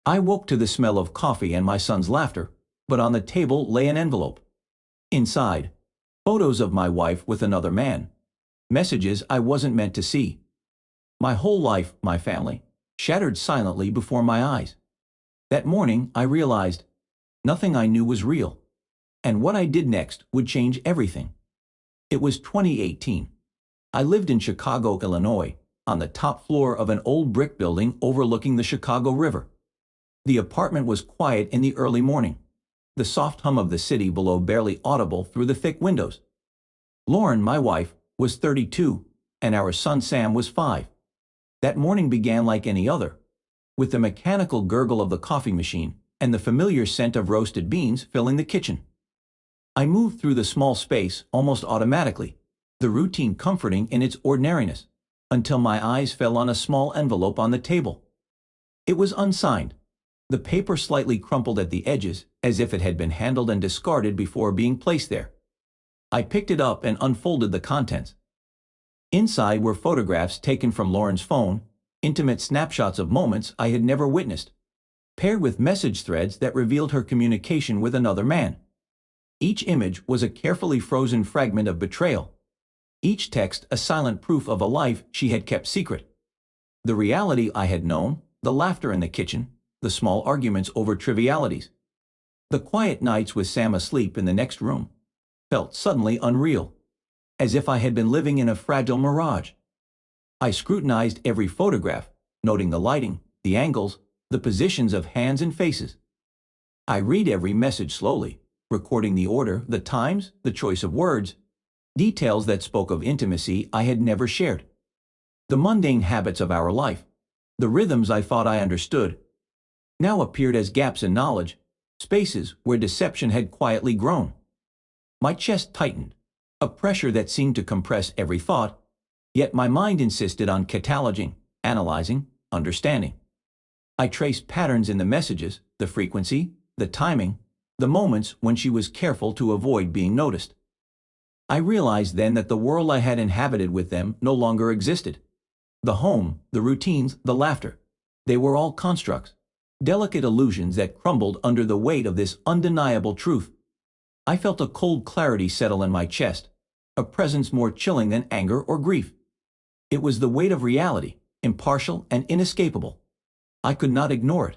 I woke to the smell of coffee and my son's laughter, but on the table lay an envelope. Inside, photos of my wife with another man, messages I wasn't meant to see. My whole life, my family, shattered silently before my eyes. That morning I realized nothing I knew was real, and what I did next would change everything. It was 2018. I lived in Chicago, Illinois, on the top floor of an old brick building overlooking the Chicago River. The apartment was quiet in the early morning, the soft hum of the city below barely audible through the thick windows. Lauren, my wife, was 32, and our son Sam was 5. That morning began like any other, with the mechanical gurgle of the coffee machine and the familiar scent of roasted beans filling the kitchen. I moved through the small space almost automatically, the routine comforting in its ordinariness, until my eyes fell on a small envelope on the table. It was unsigned, the paper slightly crumpled at the edges as if it had been handled and discarded before being placed there. I picked it up and unfolded the contents. Inside were photographs taken from Lauren's phone, intimate snapshots of moments I had never witnessed, paired with message threads that revealed her communication with another man. Each image was a carefully frozen fragment of betrayal, each text a silent proof of a life she had kept secret. The reality I had known, the laughter in the kitchen, the small arguments over trivialities, the quiet nights with Sam asleep in the next room, felt suddenly unreal, as if I had been living in a fragile mirage. I scrutinized every photograph, noting the lighting, the angles, the positions of hands and faces. I read every message slowly, recording the order, the times, the choice of words, details that spoke of intimacy I had never shared. The mundane habits of our life, the rhythms I thought I understood, now appeared as gaps in knowledge, spaces where deception had quietly grown. My chest tightened, a pressure that seemed to compress every thought, yet my mind insisted on cataloging, analyzing, understanding. I traced patterns in the messages, the frequency, the timing, the moments when she was careful to avoid being noticed. I realized then that the world I had inhabited with them no longer existed. The home, the routines, the laughter, they were all constructs, delicate illusions that crumbled under the weight of this undeniable truth. I felt a cold clarity settle in my chest, a presence more chilling than anger or grief. It was the weight of reality, impartial and inescapable. I could not ignore it.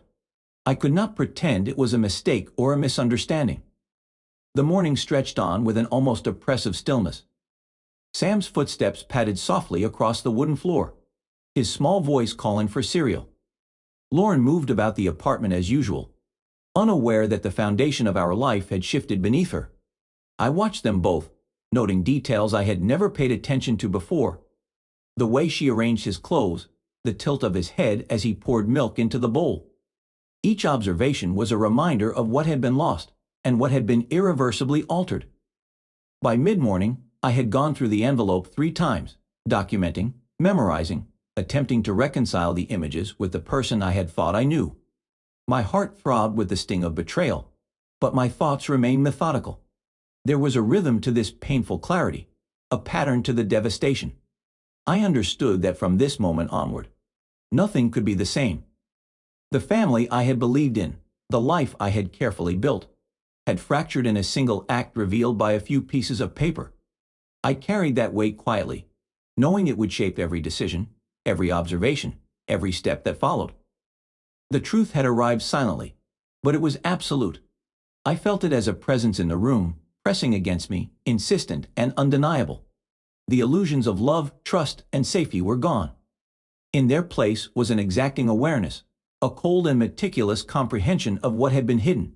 I could not pretend it was a mistake or a misunderstanding. The morning stretched on with an almost oppressive stillness. Sam's footsteps padded softly across the wooden floor, his small voice calling for cereal. Lauren moved about the apartment as usual, unaware that the foundation of our life had shifted beneath her. I watched them both, noting details I had never paid attention to before. The way she arranged his clothes, the tilt of his head as he poured milk into the bowl. Each observation was a reminder of what had been lost and what had been irreversibly altered. By mid-morning, I had gone through the envelope 3 times, documenting, memorizing, attempting to reconcile the images with the person I had thought I knew. My heart throbbed with the sting of betrayal, but my thoughts remained methodical. There was a rhythm to this painful clarity, a pattern to the devastation. I understood that from this moment onward, nothing could be the same. The family I had believed in, the life I had carefully built, had fractured in a single act revealed by a few pieces of paper. I carried that weight quietly, knowing it would shape every decision, every observation, every step that followed. The truth had arrived silently, but it was absolute. I felt it as a presence in the room, pressing against me, insistent and undeniable. The illusions of love, trust, and safety were gone. In their place was an exacting awareness, a cold and meticulous comprehension of what had been hidden.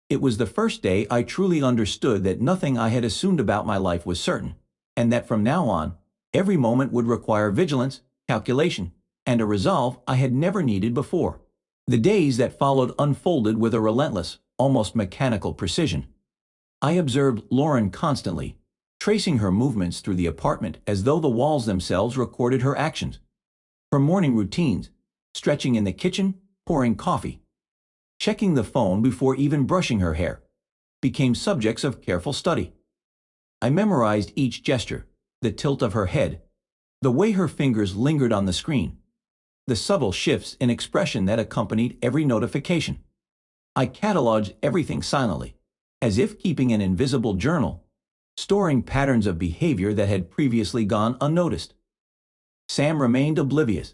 It was the first day I truly understood that nothing I had assumed about my life was certain, and that from now on, every moment would require vigilance, calculation, and a resolve I had never needed before. The days that followed unfolded with a relentless, almost mechanical precision. I observed Lauren constantly, tracing her movements through the apartment as though the walls themselves recorded her actions. Her morning routines, stretching in the kitchen, pouring coffee, checking the phone before even brushing her hair, became subjects of careful study. I memorized each gesture, the tilt of her head, the way her fingers lingered on the screen, the subtle shifts in expression that accompanied every notification. I cataloged everything silently, as if keeping an invisible journal, storing patterns of behavior that had previously gone unnoticed. Sam remained oblivious.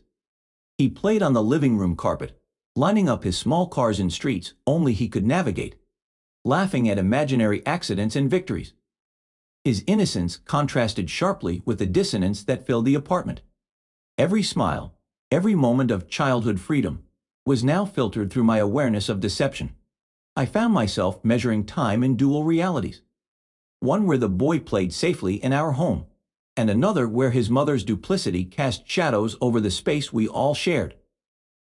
He played on the living room carpet, lining up his small cars in streets only he could navigate, laughing at imaginary accidents and victories. His innocence contrasted sharply with the dissonance that filled the apartment. Every smile, every moment of childhood freedom, was now filtered through my awareness of deception. I found myself measuring time in dual realities. One where the boy played safely in our home, and another where his mother's duplicity cast shadows over the space we all shared.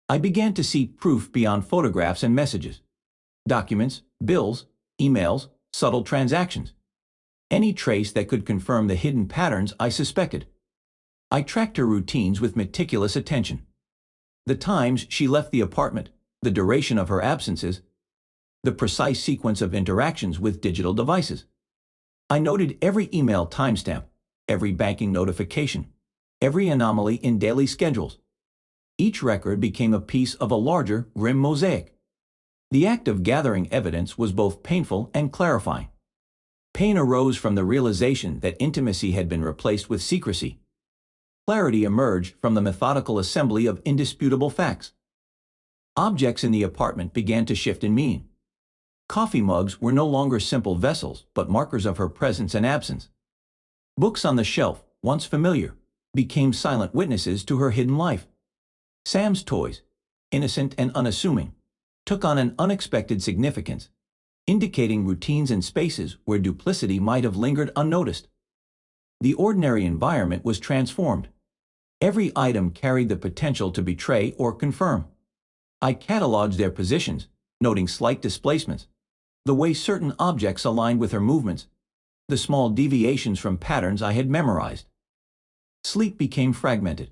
I began to see proof beyond photographs and messages. Documents, bills, emails, subtle transactions. Any trace that could confirm the hidden patterns I suspected. I tracked her routines with meticulous attention. The times she left the apartment, the duration of her absences, the precise sequence of interactions with digital devices. I noted every email timestamp, every banking notification, every anomaly in daily schedules. Each record became a piece of a larger, grim mosaic. The act of gathering evidence was both painful and clarifying. Pain arose from the realization that intimacy had been replaced with secrecy. Clarity emerged from the methodical assembly of indisputable facts. Objects in the apartment began to shift in meaning. Coffee mugs were no longer simple vessels, but markers of her presence and absence. Books on the shelf, once familiar, became silent witnesses to her hidden life. Sam's toys, innocent and unassuming, took on an unexpected significance, indicating routines and spaces where duplicity might have lingered unnoticed. The ordinary environment was transformed. Every item carried the potential to betray or confirm. I cataloged their positions, noting slight displacements, the way certain objects aligned with her movements, the small deviations from patterns I had memorized. Sleep became fragmented.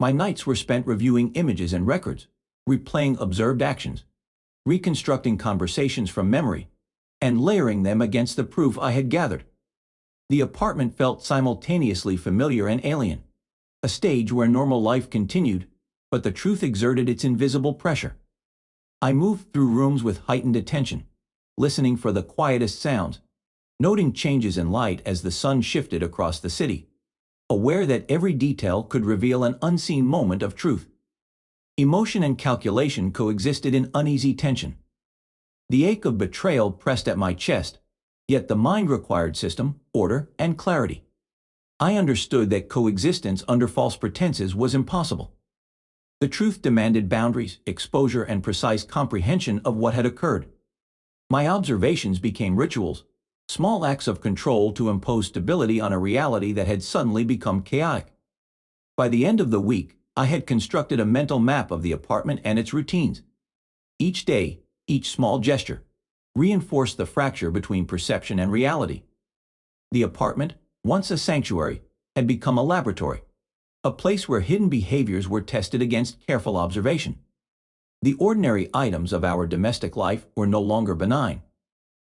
My nights were spent reviewing images and records, replaying observed actions, reconstructing conversations from memory, and layering them against the proof I had gathered. The apartment felt simultaneously familiar and alien, a stage where normal life continued, but the truth exerted its invisible pressure. I moved through rooms with heightened attention, listening for the quietest sounds, noting changes in light as the sun shifted across the city, aware that every detail could reveal an unseen moment of truth. Emotion and calculation coexisted in uneasy tension. The ache of betrayal pressed at my chest, yet the mind required system, order, and clarity. I understood that coexistence under false pretenses was impossible. The truth demanded boundaries, exposure, and precise comprehension of what had occurred. My observations became rituals, small acts of control to impose stability on a reality that had suddenly become chaotic. By the end of the week, I had constructed a mental map of the apartment and its routines. Each day, each small gesture, reinforced the fracture between perception and reality. The apartment, once a sanctuary, had become a laboratory, a place where hidden behaviors were tested against careful observation. The ordinary items of our domestic life were no longer benign.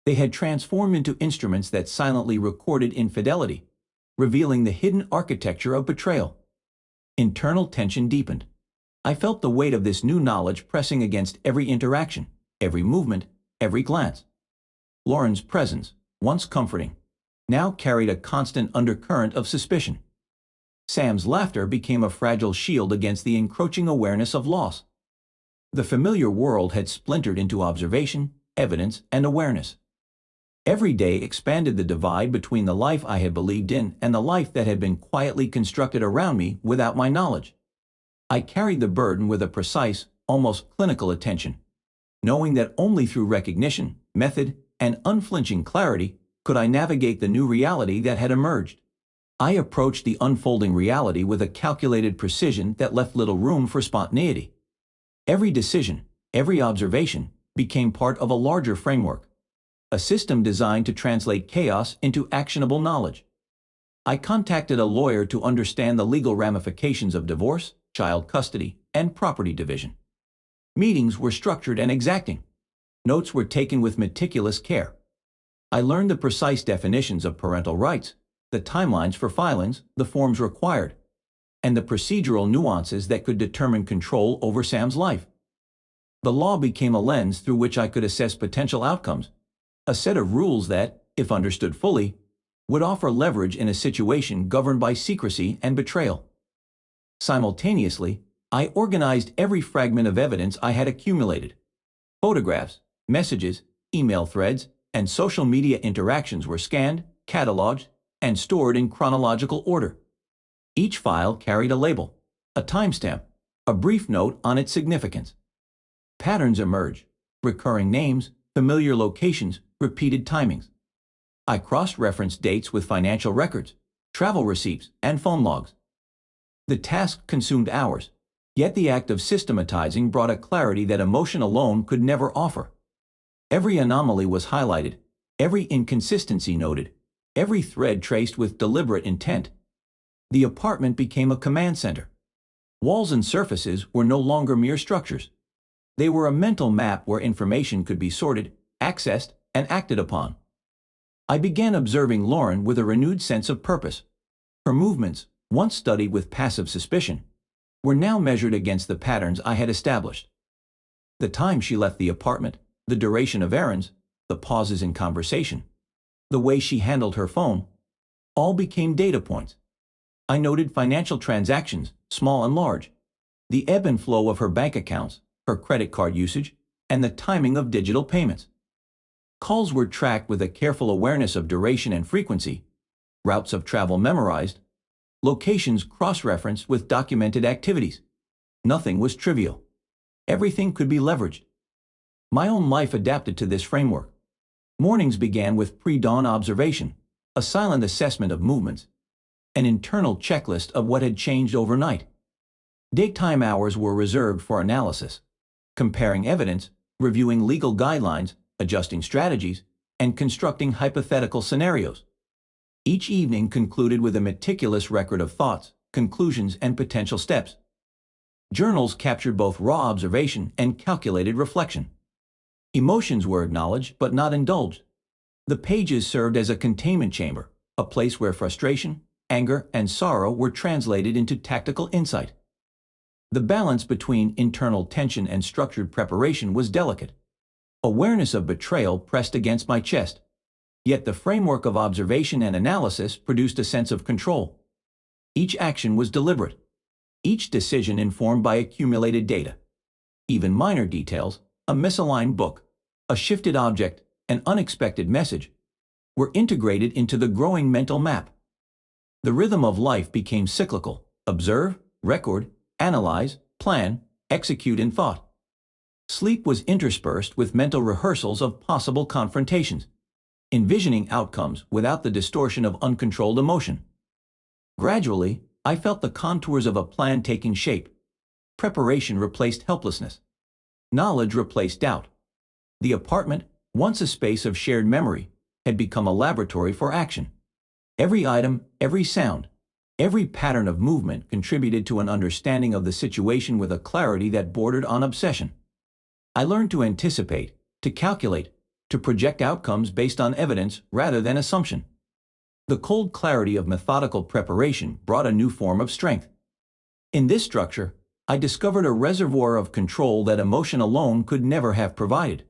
They had transformed into instruments that silently recorded infidelity, revealing the hidden architecture of betrayal. Internal tension deepened. I felt the weight of this new knowledge pressing against every interaction, every movement, every glance. Lauren's presence, once comforting, now carried a constant undercurrent of suspicion. Sam's laughter became a fragile shield against the encroaching awareness of loss. The familiar world had splintered into observation, evidence, and awareness. Every day expanded the divide between the life I had believed in and the life that had been quietly constructed around me without my knowledge. I carried the burden with a precise, almost clinical attention, knowing that only through recognition, method, and unflinching clarity could I navigate the new reality that had emerged. I approached the unfolding reality with a calculated precision that left little room for spontaneity. Every decision, every observation, became part of a larger framework, a system designed to translate chaos into actionable knowledge. I contacted a lawyer to understand the legal ramifications of divorce, child custody, and property division. Meetings were structured and exacting. Notes were taken with meticulous care. I learned the precise definitions of parental rights, the timelines for filings, the forms required. and the procedural nuances that could determine control over Sam's life. The law became a lens through which I could assess potential outcomes, a set of rules that, if understood fully, would offer leverage in a situation governed by secrecy and betrayal. Simultaneously, I organized every fragment of evidence I had accumulated. Photographs, messages, email threads, and social media interactions were scanned, cataloged, and stored in chronological order. Each file carried a label, a timestamp, a brief note on its significance. Patterns emerged: recurring names, familiar locations, repeated timings. I cross-referenced dates with financial records, travel receipts, and phone logs. The task consumed hours, yet the act of systematizing brought a clarity that emotion alone could never offer. Every anomaly was highlighted, every inconsistency noted, every thread traced with deliberate intent. The apartment became a command center. Walls and surfaces were no longer mere structures. They were a mental map where information could be sorted, accessed, and acted upon. I began observing Lauren with a renewed sense of purpose. Her movements, once studied with passive suspicion, were now measured against the patterns I had established. The time she left the apartment, the duration of errands, the pauses in conversation, the way she handled her phone, all became data points. I noted financial transactions, small and large, the ebb and flow of her bank accounts, her credit card usage, and the timing of digital payments. Calls were tracked with a careful awareness of duration and frequency, routes of travel memorized, locations cross-referenced with documented activities. Nothing was trivial. Everything could be leveraged. My own life adapted to this framework. Mornings began with pre-dawn observation, a silent assessment of movements, an internal checklist of what had changed overnight. Daytime hours were reserved for analysis, comparing evidence, reviewing legal guidelines, adjusting strategies, and constructing hypothetical scenarios. Each evening concluded with a meticulous record of thoughts, conclusions, and potential steps. Journals captured both raw observation and calculated reflection. Emotions were acknowledged but not indulged. The pages served as a containment chamber, a place where frustration, anger, and sorrow were translated into tactical insight. The balance between internal tension and structured preparation was delicate. Awareness of betrayal pressed against my chest, yet the framework of observation and analysis produced a sense of control. Each action was deliberate, each decision informed by accumulated data. Even minor details, a misaligned book, a shifted object, an unexpected message, were integrated into the growing mental map. The rhythm of life became cyclical: observe, record, analyze, plan, execute in thought. Sleep was interspersed with mental rehearsals of possible confrontations, envisioning outcomes without the distortion of uncontrolled emotion. Gradually, I felt the contours of a plan taking shape. Preparation replaced helplessness. Knowledge replaced doubt. The apartment, once a space of shared memory, had become a laboratory for action. Every item, every sound, every pattern of movement contributed to an understanding of the situation with a clarity that bordered on obsession. I learned to anticipate, to calculate, to project outcomes based on evidence rather than assumption. The cold clarity of methodical preparation brought a new form of strength. In this structure, I discovered a reservoir of control that emotion alone could never have provided.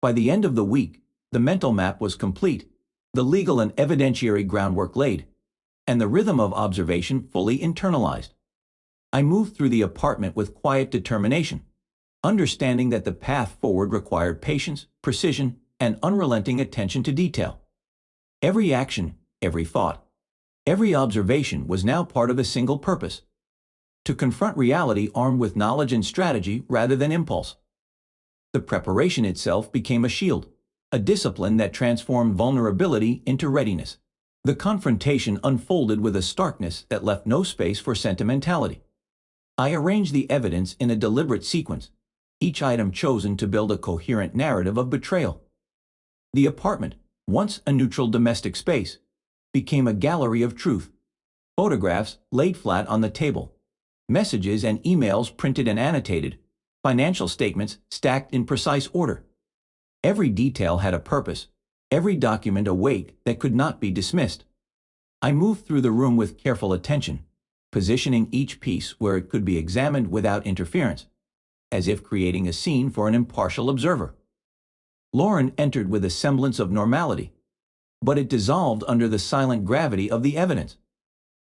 By the end of the week, the mental map was complete, the legal and evidentiary groundwork laid, and the rhythm of observation fully internalized. I moved through the apartment with quiet determination, understanding that the path forward required patience, precision, and unrelenting attention to detail. Every action, every thought, every observation was now part of a single purpose: to confront reality armed with knowledge and strategy rather than impulse. The preparation itself became a shield, a discipline that transformed vulnerability into readiness. The confrontation unfolded with a starkness that left no space for sentimentality. I arranged the evidence in a deliberate sequence, each item chosen to build a coherent narrative of betrayal. The apartment, once a neutral domestic space, became a gallery of truth. Photographs laid flat on the table, messages and emails printed and annotated, financial statements stacked in precise order. Every detail had a purpose, every document a weight that could not be dismissed. I moved through the room with careful attention, positioning each piece where it could be examined without interference, as if creating a scene for an impartial observer. Lauren entered with a semblance of normality, but it dissolved under the silent gravity of the evidence.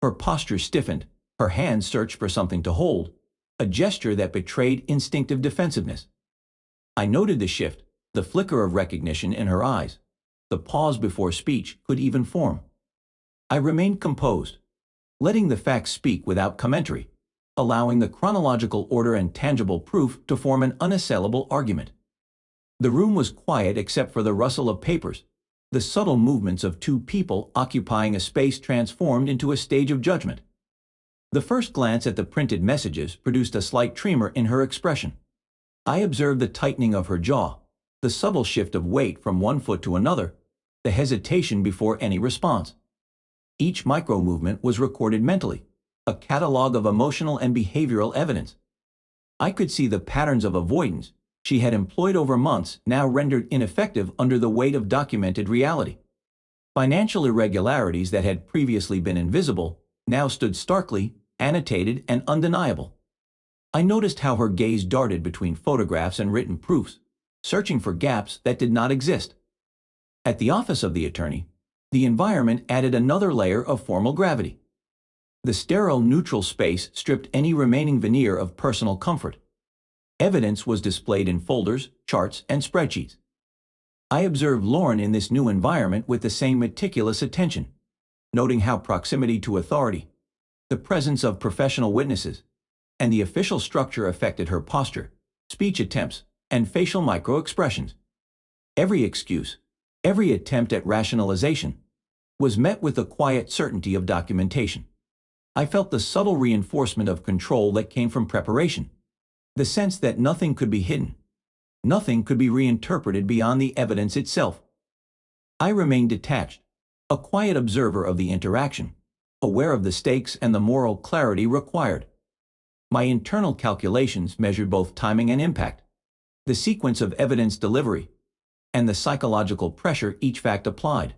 Her posture stiffened, her hands searched for something to hold, a gesture that betrayed instinctive defensiveness. I noted the shift, the flicker of recognition in her eyes, the pause before speech could even form. I remained composed, letting the facts speak without commentary, allowing the chronological order and tangible proof to form an unassailable argument. The room was quiet except for the rustle of papers, the subtle movements of two people occupying a space transformed into a stage of judgment. The first glance at the printed messages produced a slight tremor in her expression. I observed the tightening of her jaw, the subtle shift of weight from one foot to another, the hesitation before any response. Each micro-movement was recorded mentally, a catalogue of emotional and behavioral evidence. I could see the patterns of avoidance she had employed over months now rendered ineffective under the weight of documented reality. Financial irregularities that had previously been invisible now stood starkly, annotated and undeniable. I noticed how her gaze darted between photographs and written proofs, searching for gaps that did not exist. At the office of the attorney, the environment added another layer of formal gravity. The sterile, neutral space stripped any remaining veneer of personal comfort. Evidence was displayed in folders, charts, and spreadsheets. I observed Lauren in this new environment with the same meticulous attention, noting how proximity to authority, the presence of professional witnesses, and the official structure affected her posture, speech attempts, and facial micro-expressions. Every excuse, every attempt at rationalization, was met with the quiet certainty of documentation. I felt the subtle reinforcement of control that came from preparation, the sense that nothing could be hidden, nothing could be reinterpreted beyond the evidence itself. I remained detached, a quiet observer of the interaction, aware of the stakes and the moral clarity required. My internal calculations measured both timing and impact, the sequence of evidence delivery, and the psychological pressure each fact applied.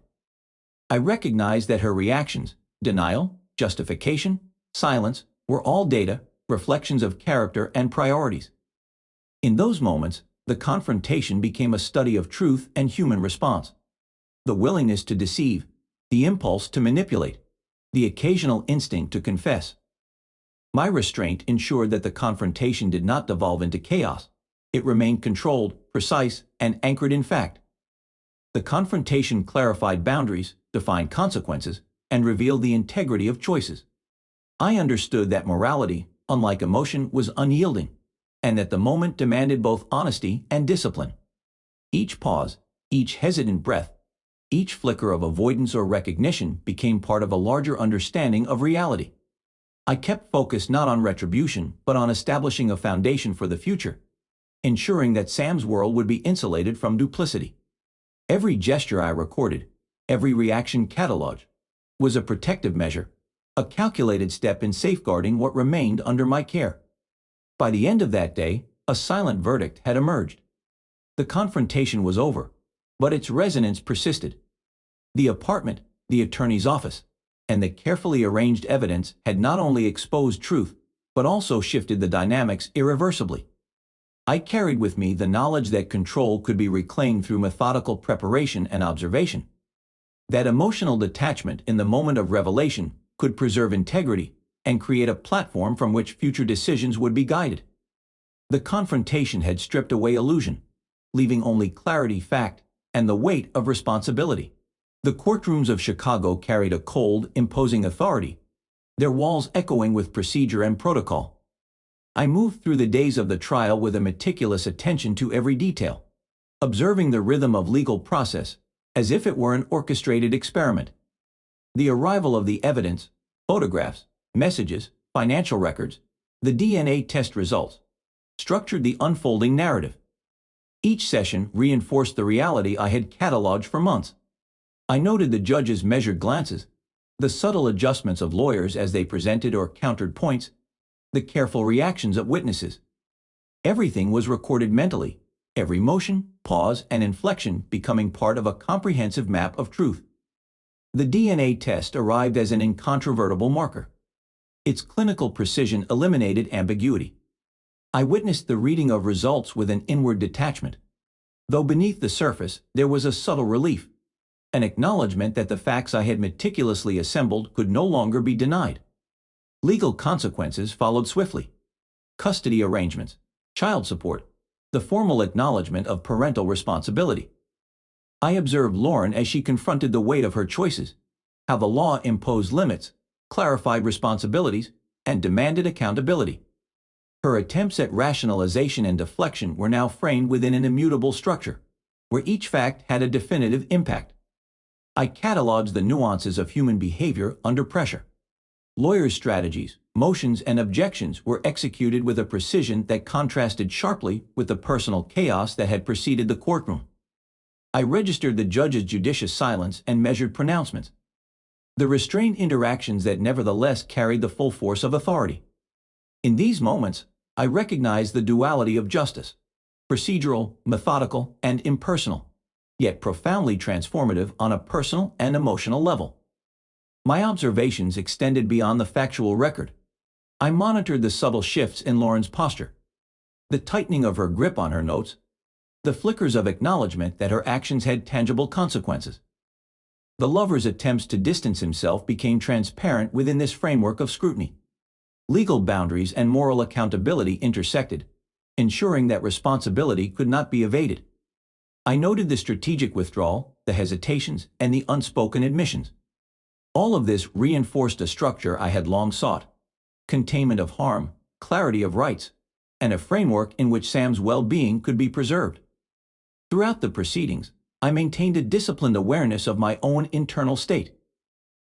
I recognized that her reactions, denial, justification, silence, were all data, reflections of character and priorities. In those moments, the confrontation became a study of truth and human response. The willingness to deceive, the impulse to manipulate, the occasional instinct to confess. My restraint ensured that the confrontation did not devolve into chaos. It remained controlled, precise, and anchored in fact. The confrontation clarified boundaries, defined consequences, and revealed the integrity of choices. I understood that morality, unlike emotion, was unyielding, and that the moment demanded both honesty and discipline. Each pause, each hesitant breath, each flicker of avoidance or recognition became part of a larger understanding of reality. I kept focus not on retribution, but on establishing a foundation for the future, ensuring that Sam's world would be insulated from duplicity. Every gesture I recorded, every reaction catalogued, was a protective measure, a calculated step in safeguarding what remained under my care. By the end of that day, a silent verdict had emerged. The confrontation was over, but its resonance persisted. The apartment, the attorney's office, and the carefully arranged evidence had not only exposed truth, but also shifted the dynamics irreversibly. I carried with me the knowledge that control could be reclaimed through methodical preparation and observation. That emotional detachment in the moment of revelation could preserve integrity and create a platform from which future decisions would be guided. The confrontation had stripped away illusion, leaving only clarity, fact, and the weight of responsibility. The courtrooms of Chicago carried a cold, imposing authority, their walls echoing with procedure and protocol. I moved through the days of the trial with a meticulous attention to every detail, observing the rhythm of legal process as if it were an orchestrated experiment. The arrival of the evidence, photographs, messages, financial records, the DNA test results, structured the unfolding narrative. Each session reinforced the reality I had cataloged for months. I noted the judge's measured glances, the subtle adjustments of lawyers as they presented or countered points, the careful reactions of witnesses. Everything was recorded mentally, every motion, pause, and inflection becoming part of a comprehensive map of truth. The DNA test arrived as an incontrovertible marker. Its clinical precision eliminated ambiguity. I witnessed the reading of results with an inward detachment. Though beneath the surface, there was a subtle relief, an acknowledgement that the facts I had meticulously assembled could no longer be denied. Legal consequences followed swiftly. Custody arrangements, child support, the formal acknowledgement of parental responsibility. I observed Lauren as she confronted the weight of her choices, how the law imposed limits, clarified responsibilities, and demanded accountability. Her attempts at rationalization and deflection were now framed within an immutable structure, where each fact had a definitive impact. I cataloged the nuances of human behavior under pressure. Lawyers' strategies, motions, and objections were executed with a precision that contrasted sharply with the personal chaos that had preceded the courtroom. I registered the judge's judicious silence and measured pronouncements, the restrained interactions that nevertheless carried the full force of authority. In these moments, I recognized the duality of justice, procedural, methodical, and impersonal, yet profoundly transformative on a personal and emotional level. My observations extended beyond the factual record. I monitored the subtle shifts in Lauren's posture, the tightening of her grip on her notes, the flickers of acknowledgement that her actions had tangible consequences. The lover's attempts to distance himself became transparent within this framework of scrutiny. Legal boundaries and moral accountability intersected, ensuring that responsibility could not be evaded. I noted the strategic withdrawal, the hesitations, and the unspoken admissions. All of this reinforced a structure I had long sought: containment of harm, clarity of rights, and a framework in which Sam's well-being could be preserved. Throughout the proceedings, I maintained a disciplined awareness of my own internal state.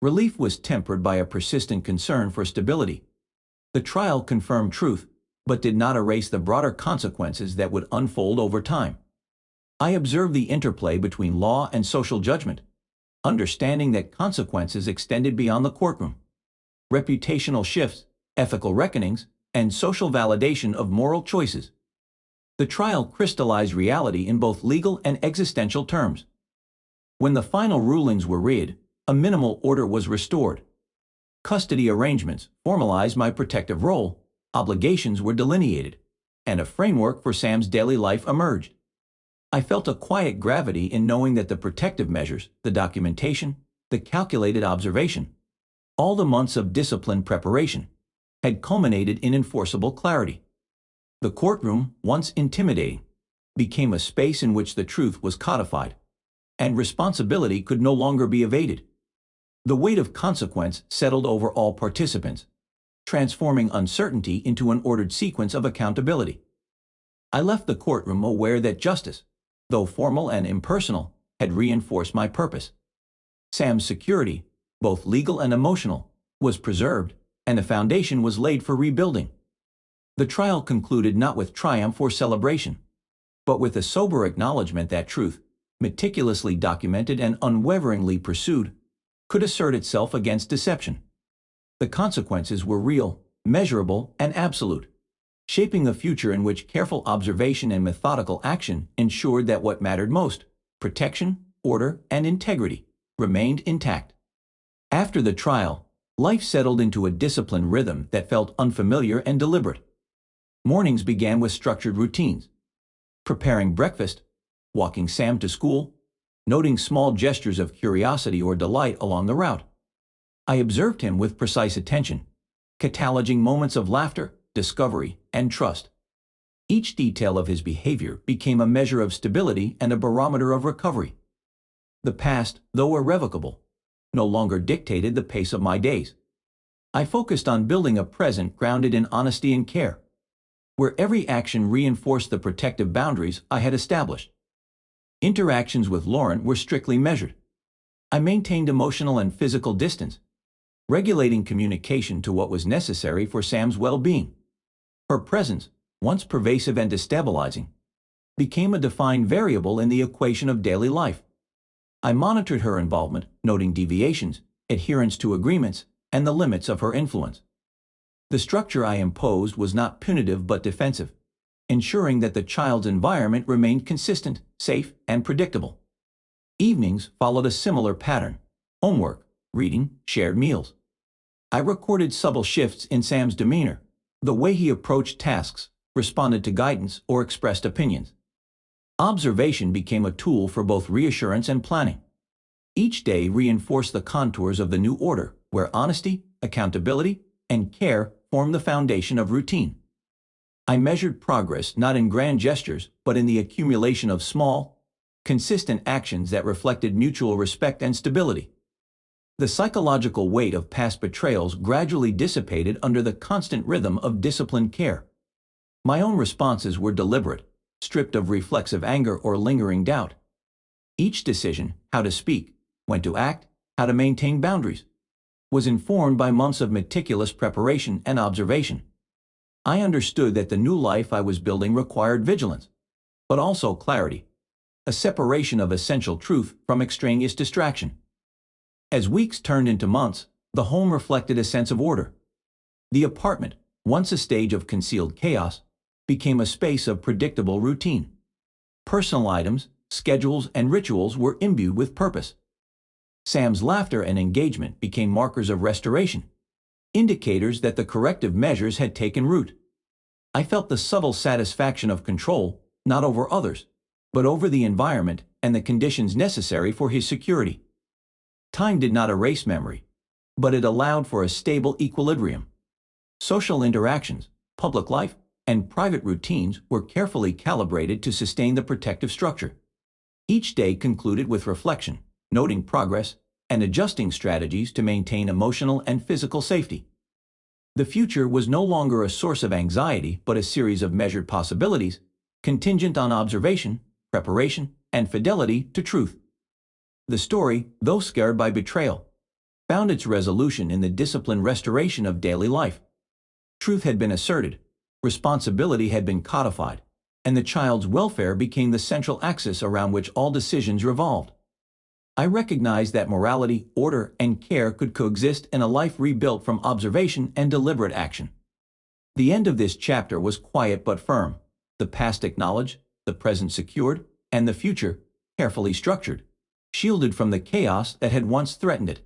Relief was tempered by a persistent concern for stability. The trial confirmed truth, but did not erase the broader consequences that would unfold over time. I observed the interplay between law and social judgment, understanding that consequences extended beyond the courtroom. Reputational shifts, ethical reckonings, and social validation of moral choices. The trial crystallized reality in both legal and existential terms. When the final rulings were read, a minimal order was restored. Custody arrangements formalized my protective role, obligations were delineated, and a framework for Sam's daily life emerged. I felt a quiet gravity in knowing that the protective measures, the documentation, the calculated observation, all the months of disciplined preparation, had culminated in enforceable clarity. The courtroom, once intimidating, became a space in which the truth was codified, and responsibility could no longer be evaded. The weight of consequence settled over all participants, transforming uncertainty into an ordered sequence of accountability. I left the courtroom aware that justice, though formal and impersonal, had reinforced my purpose. Sam's security, both legal and emotional, was preserved, and the foundation was laid for rebuilding. The trial concluded not with triumph or celebration, but with a sober acknowledgement that truth, meticulously documented and unwaveringly pursued, could assert itself against deception. The consequences were real, measurable, and absolute, shaping a future in which careful observation and methodical action ensured that what mattered most, protection, order, and integrity, remained intact. After the trial, life settled into a disciplined rhythm that felt unfamiliar and deliberate. Mornings began with structured routines: preparing breakfast, walking Sam to school, noting small gestures of curiosity or delight along the route. I observed him with precise attention, cataloging moments of laughter, discovery, and trust. Each detail of his behavior became a measure of stability and a barometer of recovery. The past, though irrevocable, no longer dictated the pace of my days. I focused on building a present grounded in honesty and care, where every action reinforced the protective boundaries I had established. Interactions with Lauren were strictly measured. I maintained emotional and physical distance, regulating communication to what was necessary for Sam's well-being. Her presence, once pervasive and destabilizing, became a defined variable in the equation of daily life. I monitored her involvement, noting deviations, adherence to agreements, and the limits of her influence. The structure I imposed was not punitive but defensive, ensuring that the child's environment remained consistent, safe, and predictable. Evenings followed a similar pattern: homework, reading, shared meals. I recorded subtle shifts in Sam's demeanor, the way he approached tasks, responded to guidance, or expressed opinions. Observation became a tool for both reassurance and planning. Each day reinforced the contours of the new order, where honesty, accountability, and care form the foundation of routine. I measured progress not in grand gestures, but in the accumulation of small, consistent actions that reflected mutual respect and stability. The psychological weight of past betrayals gradually dissipated under the constant rhythm of disciplined care. My own responses were deliberate, stripped of reflexive anger or lingering doubt. Each decision, how to speak, when to act, how to maintain boundaries, was informed by months of meticulous preparation and observation. I understood that the new life I was building required vigilance, but also clarity, a separation of essential truth from extraneous distraction. As weeks turned into months, the home reflected a sense of order. The apartment, once a stage of concealed chaos, became a space of predictable routine. Personal items, schedules, and rituals were imbued with purpose. Sam's laughter and engagement became markers of restoration, indicators that the corrective measures had taken root. I felt the subtle satisfaction of control, not over others, but over the environment and the conditions necessary for his security. Time did not erase memory, but it allowed for a stable equilibrium. Social interactions, public life, and private routines were carefully calibrated to sustain the protective structure. Each day concluded with reflection, noting progress, and adjusting strategies to maintain emotional and physical safety. The future was no longer a source of anxiety, but a series of measured possibilities, contingent on observation, preparation, and fidelity to truth. The story, though scarred by betrayal, found its resolution in the disciplined restoration of daily life. Truth had been asserted, responsibility had been codified, and the child's welfare became the central axis around which all decisions revolved. I recognized that morality, order, and care could coexist in a life rebuilt from observation and deliberate action. The end of this chapter was quiet but firm, the past acknowledged, the present secured, and the future carefully structured, shielded from the chaos that had once threatened it.